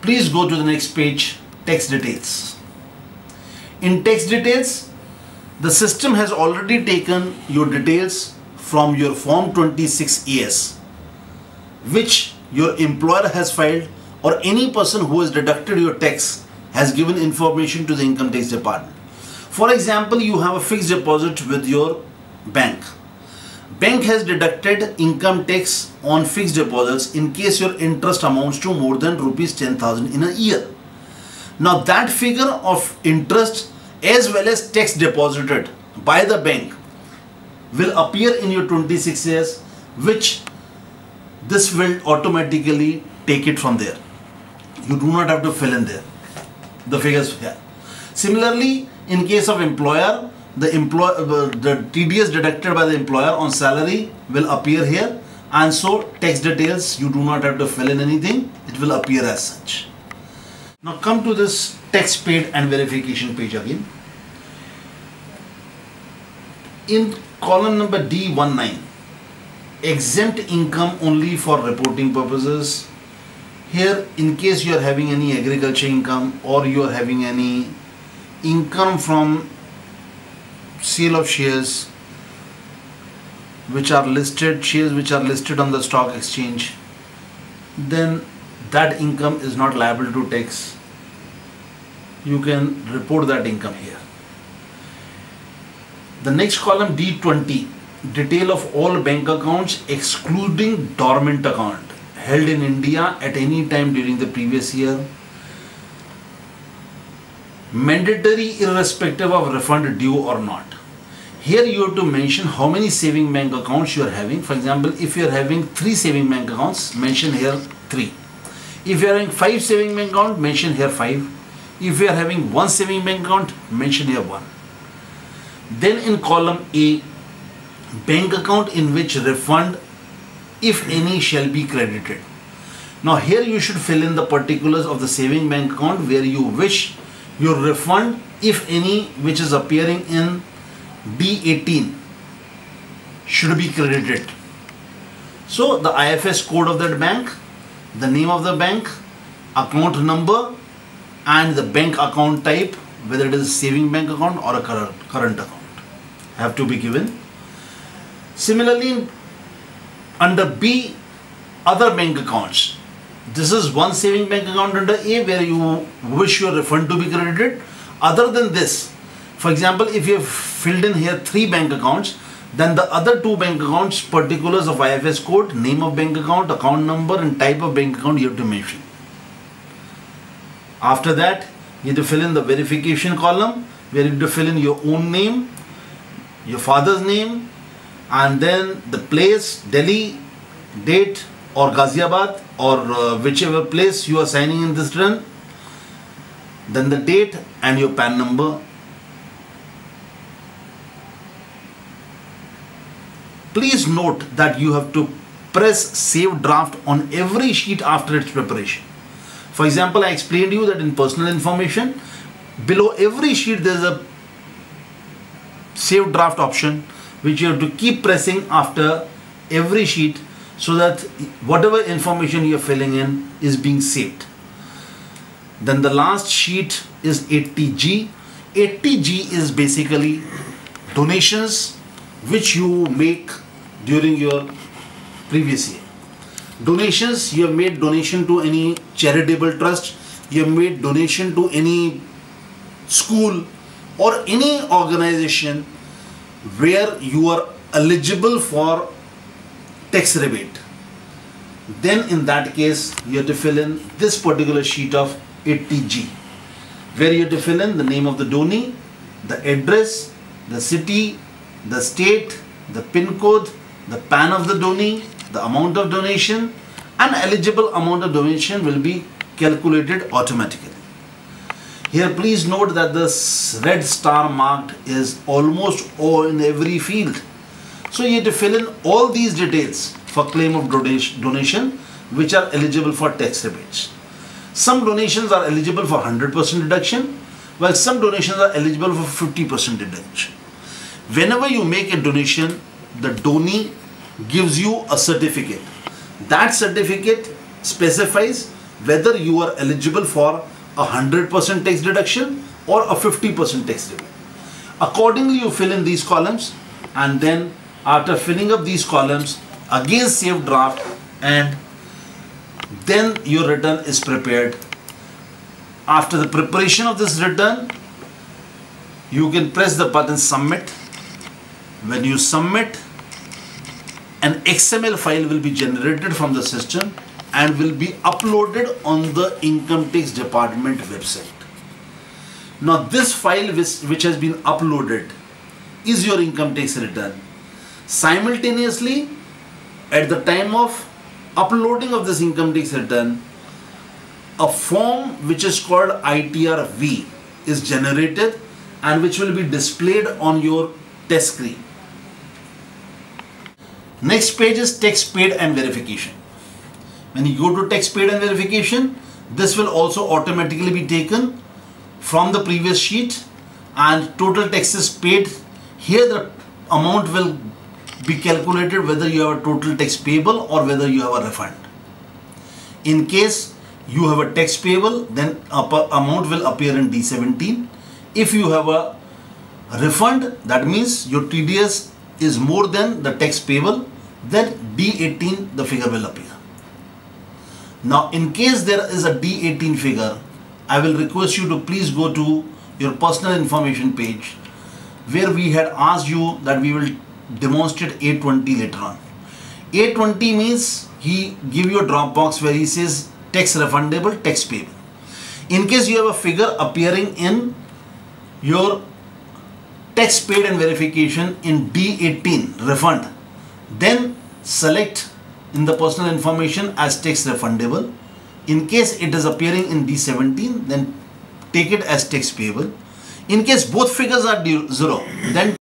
Please go to the next page, tax details. In tax details, the system has already taken your details from your form 26AS, which your employer has filed, or any person who has deducted your tax has given information to the income tax department. For example, you have a fixed deposit with your bank. Bank has deducted income tax on fixed deposits in case your interest amounts to more than rupees 10,000 in a year. Now that figure of interest as well as tax deposited by the bank will appear in your 26AS, which this will automatically take it from there. You do not have to fill in there the figures here. Similarly, in case of employer, the TDS deducted by the employer on salary will appear here, and so tax details you do not have to fill in anything, it will appear as such. Now come to this tax paid and verification page again. In column number D19, exempt income only for reporting purposes. Here, in case you are having any agriculture income or you are having any income from sale of shares which are listed, shares which are listed on the stock exchange, then that income is not liable to tax. You can report that income here. The next column, D20, detail of all bank accounts excluding dormant account held in India at any time during the previous year. Mandatory irrespective of refund due or not. Here you have to mention how many saving bank accounts you are having. For example, if you are having 3 saving bank accounts, mention here 3. If you are having 5 saving bank accounts, mention here 5. If you are having 1 saving bank account, mention here 1. Then in column A, bank account in which refund, if any, shall be credited. Now here you should fill in the particulars of the saving bank account where you wish your refund, if any, which is appearing in D18, should be credited. So the IFS code of that bank, the name of the bank, account number, and the bank account type, whether it is a saving bank account or a current account, have to be given. Similarly, under B, other bank accounts. This is one saving bank account under A where you wish your refund to be credited. Other than this, for example, if you have filled in here 3 bank accounts, then the other 2 bank accounts, particulars of IFS code, name of bank account number, and type of bank account you have to mention. After that, you have to fill in the verification column where you have to fill in your own name, your father's name, and then the place, Delhi, date, or Ghaziabad, or whichever place you are signing in this run, then the date and your PAN number. Please note that you have to press save draft on every sheet after its preparation. For example, I explained to you that in personal information, below every sheet there is a save draft option which you have to keep pressing after every sheet so that whatever information you are filling in is being saved. Then the last sheet is 80G. 80G is basically donations which you make during your previous year. Donations, you have made donation to any charitable trust, you have made donation to any school or any organization where you are eligible for tax rebate. Then in that case you have to fill in this particular sheet of 80G where you have to fill in the name of the donee, the address, the city, the state, the PIN code, the PAN of the donee, the amount of donation, and eligible amount of donation will be calculated automatically. Here please note that this red star marked is almost all in every field. So you have to fill in all these details for claim of donation which are eligible for tax rebates. Some donations are eligible for 100% deduction, while some donations are eligible for 50% deduction. Whenever you make a donation, the donee gives you a certificate. That certificate specifies whether you are eligible for a 100% tax deduction or a 50% tax rebate. Accordingly, you fill in these columns, and then after filling up these columns, again save draft, and then your return is prepared. After the preparation of this return, you can press the button submit. When you submit, an XML file will be generated from the system and will be uploaded on the Income Tax Department website. Now this file which has been uploaded is your income tax return. Simultaneously, at the time of uploading of this income tax return, a form which is called ITR-V is generated and which will be displayed on your test screen. Next page is tax paid and verification. When you go to tax paid and verification, this will also automatically be taken from the previous sheet, and total taxes paid. Here the amount will be calculated whether you have a total tax payable or whether you have a refund. In case you have a tax payable, then amount will appear in D17. If you have a refund, that means your TDS is more than the tax payable, then D18 the figure will appear. Now in case there is a D18 figure, I will request you to please go to your personal information page, where we had asked you that we will demonstrate A20 later on. A20 means he give you a drop box where he says tax refundable, tax payable. In case you have a figure appearing in your tax paid and verification in D18 refund, then select in the personal information as tax refundable. In case it is appearing in D17, then take it as tax payable. In case both figures are 0, then